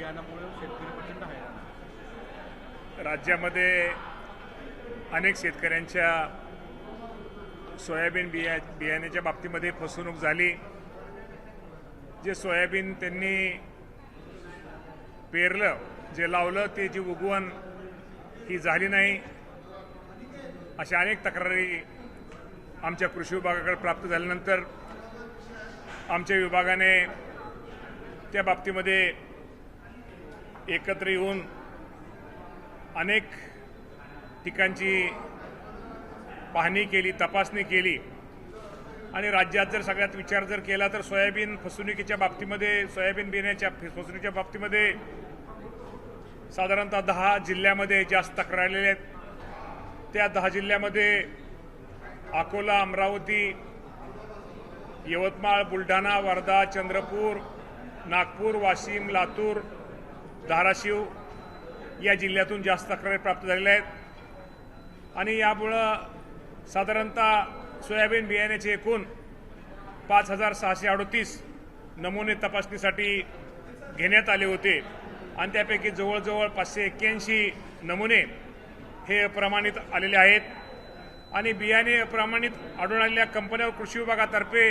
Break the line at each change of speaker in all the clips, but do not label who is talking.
बियाणामुळे शेतकरी प्रचंड हैराण आहे।
राज्यामध्ये अनेक शेतकऱ्यांच्या सोयाबीन बियाण्याच्या बाबतीमध्ये फसवणूक झाली। जे सोयाबीन त्यांनी पेरलं, जे लावलं, ते जी उगवण ही झाली नाही, अशा अनेक तक्रारी आमच्या कृषी विभागाकडे प्राप्त झाल्यानंतर आमच्या विभागाने त्या बाबतीमध्ये एकत्र येऊन अनेक ठिकाणची पाहणी केली, तपासणी केली आणि राज्यात जर सगळ्यात विचार जर केला तर सोयाबीन फसवणुकीच्या बाबतीमध्ये, सोयाबीन बियाण्याच्या फसवणुकीच्या बाबतीमध्ये साधारणतः 10 जिल्ह्यामध्ये जास्त तक्रार आलेल्या आहेत। त्या 10 जिल्ह्यामध्ये अकोला, अमरावती, यवतमाळ, बुलढाणा, वर्धा, चंद्रपूर, नागपूर, वाशिम, लातूर, धाराशिव या जिल्ह्यातून जास्त तक्रारी प्राप्त झालेल्या आहेत आणि यामुळं साधारणतः सोयाबीन बियाण्याचे एकूण 5638 नमुने तपासणीसाठी घेण्यात आले होते आणि त्यापैकी जवळजवळ 581 नमुने हे प्रमाणित आलेले आहेत आणि बियाणे प्रमाणित आढळून आलेल्या कंपन्यांवर कृषी विभागातर्फे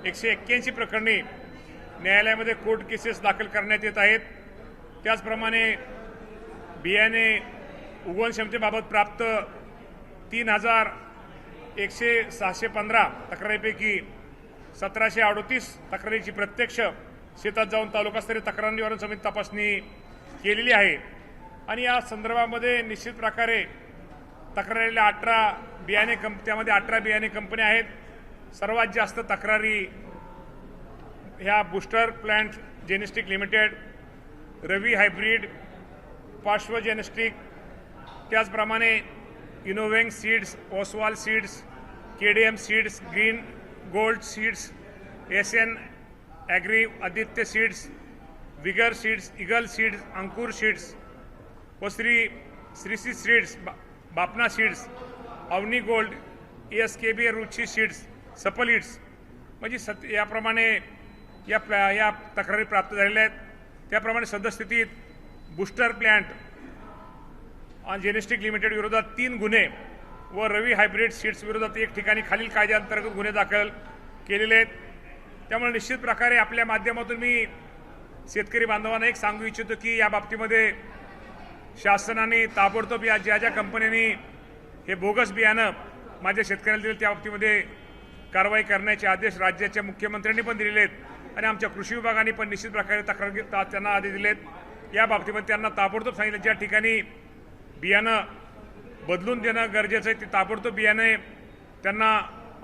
181 प्रकरणी न्यायालयामध्ये कोर्ट केसेस दाखल करण्यात येत आहेत। त्याचप्रमाणे बियाणे उगवण क्षमतेबाबत प्राप्त 3115 तक्रारीपैकी 1738 तक्रारीची प्रत्यक्ष शेतात जाऊन तालुकास्तरीय तक्रार निवारण समिती तपासणी केलेली आहे आणि या संदर्भामध्ये निश्चित प्रकारे तक्रारीला 18 बियाणे त्यामध्ये 18 बियाणे कंपन्या आहेत। सर्वात जास्त तक्रारी ह्या booster plant genetic limited, Ravi hybrid, Parshva genetic, त्याचप्रमाणे innovating seeds, Oswal seeds, KDM seeds, green gold seeds, SN agri, Aditya seeds, vigour seeds, eagle seeds, Ankur seeds व श्रीसी seeds, Bapna seeds, Avani gold, SKB Ruchi seeds, सपलिड्स म्हणजे याप्रमाणे या तक्रारी प्राप्त झालेल्या आहेत। त्याप्रमाणे सद्यस्थितीत बूस्टर प्लांट जेनेस्टिक लिमिटेड विरोधात 3 गुन्हे व रवी हायब्रिड सीड्स विरोधात 1 ठिकाणी खालील कायद्याअंतर्गत गुन्हे दाखल केलेले आहेत। त्यामुळे निश्चित प्रकारे आपल्या माध्यमातून मी शेतकरी बांधवांना एक सांगू इच्छितो की या बाबतीमध्ये शासनाने ताबडतोब या ज्या कंपन्यांनी हे बोगस बियाणं माझ्या शेतकऱ्यांना दिले त्या बाबतीमध्ये कारवाई करण्याचे आदेश राज्याच्या मुख्यमंत्र्यांनी पण दिलेले आहेत आणि आमच्या कृषी विभागाने पण निश्चित प्रकारे तक्रार त्यांना आदेश दिलेत। या बाबतीमध्ये त्यांना ताबडतोब सांगितलं ज्या ठिकाणी बियाणं बदलून देणं गरजेचं आहे ते ताबडतोब बियाणे त्यांना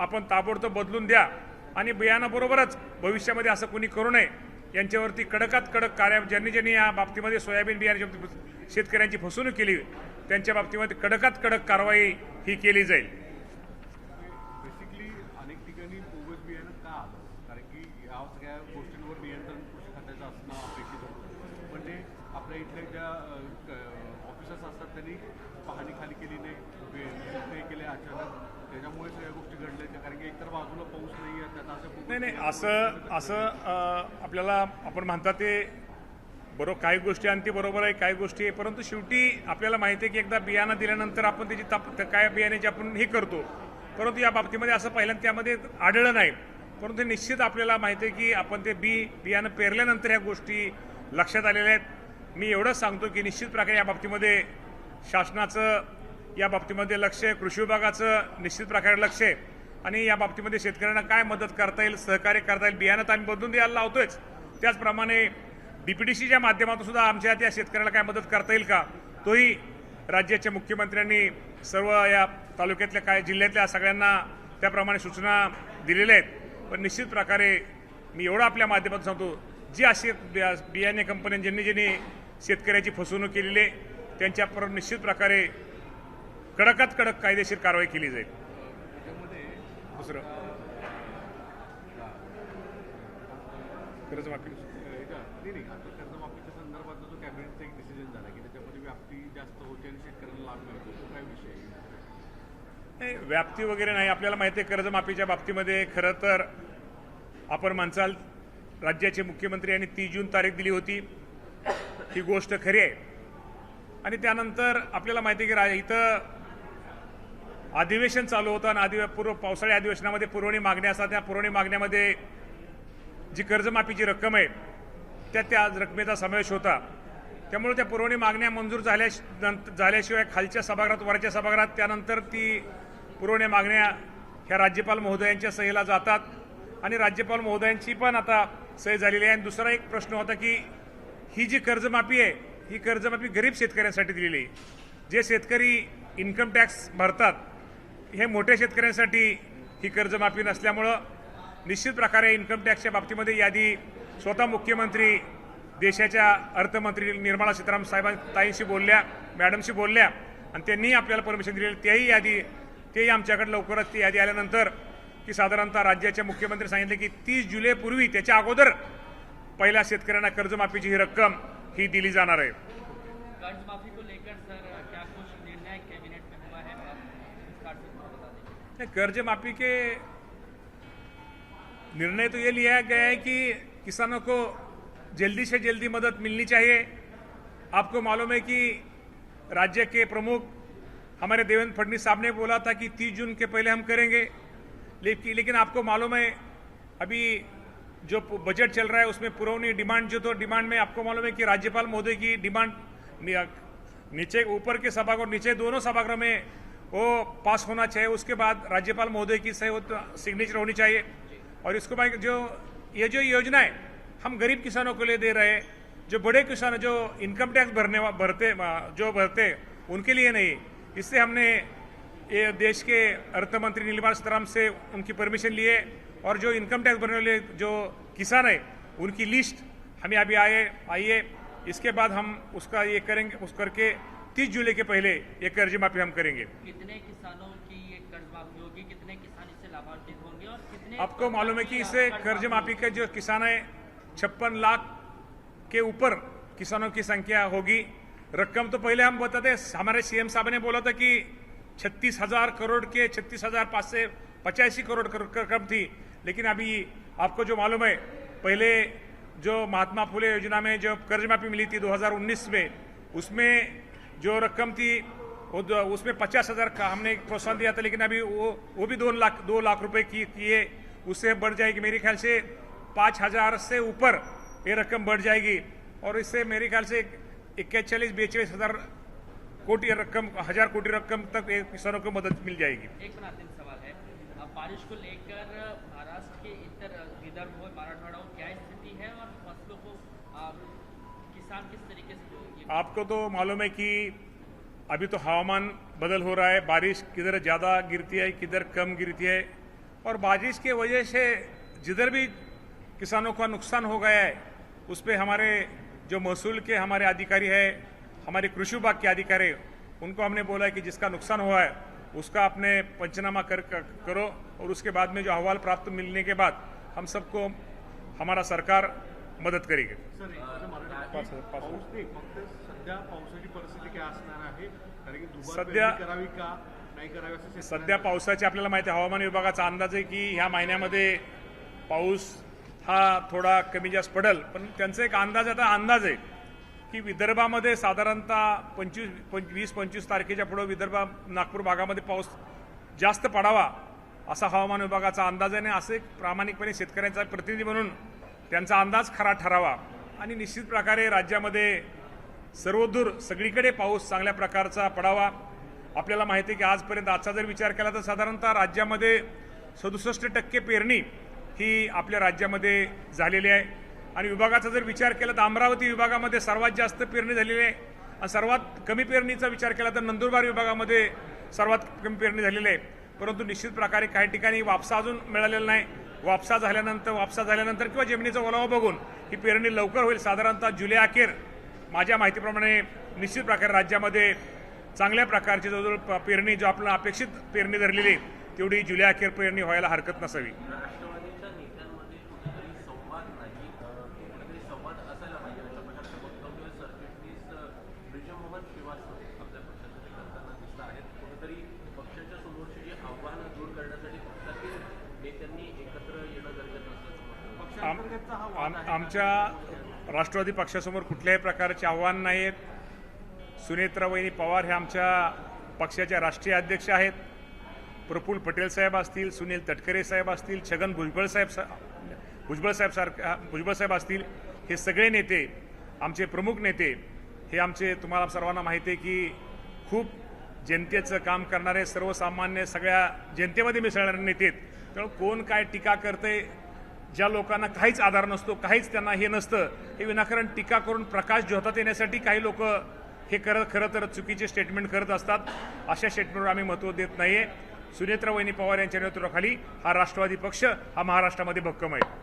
आपण ताबडतोब बदलून द्या आणि बियाणाबरोबरच भविष्यामध्ये असं कोणी करू नये यांच्यावरती कडकात कडक ज्यांनी या बाबतीमध्ये सोयाबीन बियाण्याच्या शेतकऱ्यांची फसवणूक केली त्यांच्या बाबतीमध्ये कडकात कडक कारवाई ही केली जाईल।
बेसिकली अनेक ठिकाणी बोगस बियाणं का आलं, कारण की या सगळ्या गोष्टींवर नियंत्रण कृषी खात्याचं असणं अपेक्षित होतं, पण ते आपल्या इथल्या ज्या ऑफिसर्स असतात त्यांनी पाहणी खाली केली नाही, ते केले अचानक, त्याच्यामुळे सगळ्या गोष्टी घडल्या। कारण की एकतर बाजूला पाऊस नाही आहे, त्यात
नाही असं आपल्याला आपण म्हणतात ते बरोबर, काही गोष्टी आणि ते बरोबर आहे, काही गोष्टी आहे, परंतु शेवटी आपल्याला माहिती आहे की एकदा बियाणं दिल्यानंतर आपण त्याची काय बियाण्याची आपण हे करतो, परंतु या बाबतीमध्ये असं पहिल्यांदा त्यामध्ये आढळलं नाही। परंतु निश्चित आपल्याला माहिती आहे की आपण ते बियाणं पेरल्यानंतर ह्या गोष्टी लक्षात आलेल्या आहेत। मी एवढंच सांगतो की निश्चित प्रकारे या बाबतीमध्ये शासनाचं या बाबतीमध्ये लक्ष आहे, कृषी विभागाचं निश्चित प्रकारे लक्ष आहे आणि या बाबतीमध्ये शेतकऱ्यांना काय मदत करता येईल, सहकार्य करता येईल, बियाणं आम्ही बदलून द्यायला लावतोच, त्याचप्रमाणे डीपीडीसीच्या माध्यमातून सुद्धा आमच्या त्या शेतकऱ्याला काय मदत करता येईल का तोही राज्याच्या मुख्यमंत्र्यांनी सर्व या तालुक्यातल्या काय जिल्ह्यातल्या सगळ्यांना त्याप्रमाणे सूचना दिलेल्या आहेत। पण निश्चित प्रकारे मी एवढं आपल्या माध्यमातून सांगतो जी अशी बियाणे कंपन्या ज्यांनी शेतकऱ्याची फसवणूक केलेली आहे त्यांच्यावर निश्चित प्रकारे कडकात कडक कायदेशीर कारवाई केली जाईल। दुसरं कर्जमाफी
कर्जमाफीच्या संदर्भात जो कॅबिनेटचा एक डिसिजन झाला की त्याच्यामध्ये व्याप्ती जास्त होते आणि शेतकऱ्यांना लाभ मिळतो, तो काय विषय आहे?
नाही, व्याप्ती वगैरे नाही। आपल्याला माहिती आहे कर्जमाफीच्या बाबतीमध्ये खरं तर आपण म्हणसाल राज्याचे मुख्यमंत्री यांनी 30 जून तारीख दिली होती ही गोष्ट खरी आहे. आणि त्यानंतर आपल्याला माहिती आहे की इथं अधिवेशन चालू होतं आणि पावसाळी अधिवेशनामध्ये पुरवणी मागण्या असतात. त्या पुरवणी मागण्यामध्ये जी कर्जमाफीची रक्कम आहे त्या रकमेचा समावेश होता. त्यामुळे त्या पुरवणी मागण्या मंजूर झाल्याशिवाय खालच्या सभागृहात वरच्या सभागृहात त्यानंतर ती पुरवणी मागण्या ह्या राज्यपाल महोदयांच्या सहीला जातात आणि राज्यपाल महोदयांची पण आता सही झालेली आहे. आणि दुसरा एक प्रश्न होता की ही जी कर्जमाफी आहे ही कर्जमाफी गरीब शेतकऱ्यांसाठी दिलेली आहे. जे शेतकरी इन्कम टॅक्स भरतात हे मोठ्या शेतकऱ्यांसाठी ही कर्जमाफी नसल्यामुळं निश्चित प्रकारे इन्कम टॅक्सच्या बाबतीमध्ये यादी स्वतः मुख्यमंत्री देशाच्या अर्थमंत्री निर्मला सीतारामन ताईंशी बोलल्या, मॅडमशी बोलल्या आणि त्यांनी आपल्याला परमिशन दिलेली. तेही आमच्याकडे लवकरच ती यादी आल्यानंतर की साधारणतः राज्याचे मुख्यमंत्री सांगितले की 30 जुलैपूर्वी त्याच्या अगोदर पहिल्या शेतकऱ्यांना कर्जमाफीची ही रक्कम ही दिली जाणार आहे.
कर्जमाफी को लेकर सर क्या कुछ निर्णय कैबिनेट में हुआ है? विस्तार से बता दीजिए.
कर्जमाफी के निर्णय तो ये लिया गया है कि किसानों को जल्दी से जल्दी मदद मिलनी चाहिए. आपको मालूम है कि राज्य के प्रमुख हमारे देवेंद्र फडणवीस साहब ने बोला था कि 30 जून के पहले हम करेंगे, लेकिन आपको मालूम है अभी जो बजट चल रहा है उसमें पुरवनी डिमांड जो तो डिमांड में आपको मालूम है कि राज्यपाल महोदय की डिमांड नीचे ऊपर के सभागृह नीचे दोनों सभागृह में वो पास होना चाहिए. उसके बाद राज्यपाल महोदय की सही सिग्नेचर होनी चाहिए. और इसको बाद जो योजना है हम गरीब किसानों के लिए दे रहे हैं. जो बड़े किसान जो इनकम टैक्स भरते उनके लिए नहीं. इससे हमने ये देश के अर्थमंत्री निर्मला सीतारामन से उनकी परमिशन लिए और जो इनकम टैक्स भरने वाले जो किसान है उनकी लिस्ट हमें अभी आइए. इसके बाद हम उसका ये करेंगे. उस करके 30 जुलाई के पहले ये कर्ज माफी हम करेंगे.
कितने किसानों की ये कर्ज माफी होगी? कितने किसान इससे लाभान्वित होंगे और कितने
आपको मालूम है कि इससे कर्ज माफी के जो किसान है 56 लाख के ऊपर किसानों की संख्या होगी. रकम तो पहले हम बताते हमारे सीएम साहब ने बोला था कि 36,000 करोड़ के 36,585 करोड़ रकम थी. लेकिन अभी आपको जो मालूम है पहले जो महात्मा फुले योजना में जो कर्ज माफी मिली थी 2019 में उसमें जो रकम थी उसमें 50,000 का हमने प्रोत्साहन दिया था. लेकिन अभी वो भी 2 लाख रुपए की है. उससे बढ़ जाएगी मेरे ख्याल से 5,000 से ऊपर ये रकम बढ़ जाएगी. और इससे मेरे ख्याल से 41-42 हजार कोटी रकम 1,000 कोटी रकम तक किसानों को मदद मिल जाएगी.
एक अंतिम सवाल है. बारिश को लेकर महाराष्ट्र के इतर विदर्भ हो मराठवाड़ा हो क्या स्थिति है और फसलों को किसान किस तरीके से?
आपको तो मालूम है कि अभी तो हवामान बदल हो रहा है. बारिश किधर ज़्यादा गिरती है किधर कम गिरती है. और बारिश की वजह से जिधर भी किसानों का नुकसान हो गया है उस पर हमारे जो महसूल के हमारे अधिकारी है हमारे कृषि विभाग के अधिकारी उनको हमने बोला है कि जिसका नुकसान हुआ है उसका अपने पंचनामा करो और उसके बाद में जो अहवाल प्राप्त मिलने के बाद हम सबको हमारा सरकार मदत करेगी.
सर पाऊस नाही फक्त सध्या पावसाची परिस्थिती काय असणार आहे? कारण की दुबार पेरणी करावी का नाही करावी असं
सध्या पावसाची आपल्याला माहिती आहे. हवामान विभागाचा अंदाज आहे की ह्या महिन्यामध्ये पाऊस हा थोडा कमी जास्त पडेल. पण त्यांचा एक अंदाज आहे की विदर्भामध्ये साधारणतः 20-25 तारखेच्या पुढे विदर्भ नागपूर भागामध्ये पाऊस जास्त पडावा असा हवामान विभागाचा अंदाज आहे. असे प्रामाणिकपणे शेतकऱ्यांचा प्रतिनिधी म्हणून त्यांचा अंदाज खरा ठरावा आणि निश्चित प्रकारे राज्यामध्ये सर्वदूर सगळीकडे पाऊस चांगल्या प्रकारचा पडावा. आपल्याला माहिती आहे की आजपर्यंत आजचा जर विचार केला तर साधारणतः राज्यामध्ये 67% पेरणी ही आपल्या राज्यामध्ये झालेली आहे. आणि विभागाचा जर विचार केला तर अमरावती विभागामध्ये सर्वात जास्त पेरणी झालेली आहे आणि सर्वात कमी पेरणीचा विचार केला तर नंदुरबार विभागामध्ये सर्वात कमी पेरणी झालेली आहे. परंतु निश्चित प्रकारे काही ठिकाणी वापसा अजून मिळालेला नाही. वापसा झाल्यानंतर किंवा जमिनीचा ओलावा बघून ही पेरणी लवकर होईल. साधारणतः जुलै अखेर माझ्या माहितीप्रमाणे निश्चित प्रकारे राज्यामध्ये चांगल्या प्रकारची जवळजवळ पेरणी जो आपल्याला अपेक्षित पेरणी धरलेली तेवढी जुलै अखेर पेरणी व्हायला हरकत नसावी.
राष्ट्रवादीच्या नेत्यांमध्ये कुठेतरी संवाद नाही, कुठेतरी संवाद असायला पाहिजे अशा प्रकारचे वक्तव्य सरचिटणीस ब्रिजमोहन श्रीवास्तव आपल्या पक्षासाठी करताना दिसत आहेत. कुठेतरी पक्षाच्या समोरची जी आव्हानं दूर करण्यासाठी पक्षातील नेत्यांनी एकत्र येणं गरजेचं असल्याचं
पक्षांतर्गतचा हा वाद आहे.
आमच्या राष्ट्रवादी पक्षासमोर कुठल्याही प्रकारचे आव्हान नाही आहेत. सुनेत्रा वहिनी पवार हे आमच्या पक्षाच्या राष्ट्रीय अध्यक्ष आहेत. प्रफुल्ल पटेल साहेब असतील, सुनील तटकरे साहेब असतील, छगन भुजबळ साहेब असतील, हे सगळे नेते, आमचे प्रमुख नेते, हे आमचे तुम्हाला सर्वांना माहिती आहे की खूप जनतेचं काम करणारे, सर्वसामान्य सगळ्या जनतेमध्ये मिसळणारे नेते आहेत. त्यामुळे कोण काय टीका करते, ज्या लोकांना काहीच आधार नसतो, काहीच त्यांना हे नसतं, हे विनाकारण टीका करून प्रकाश ज्योतात येण्यासाठी काही लोक हे खरं तर चुकीचे स्टेटमेंट करत असतात. अशा स्टेटमेंटवर आम्ही महत्त्व देत नाहीये. सुनेत्रा वहिनी पवार यांच्या नेतृत्वाखाली हा राष्ट्रवादी पक्ष हा महाराष्ट्रामध्ये भक्कम आहे.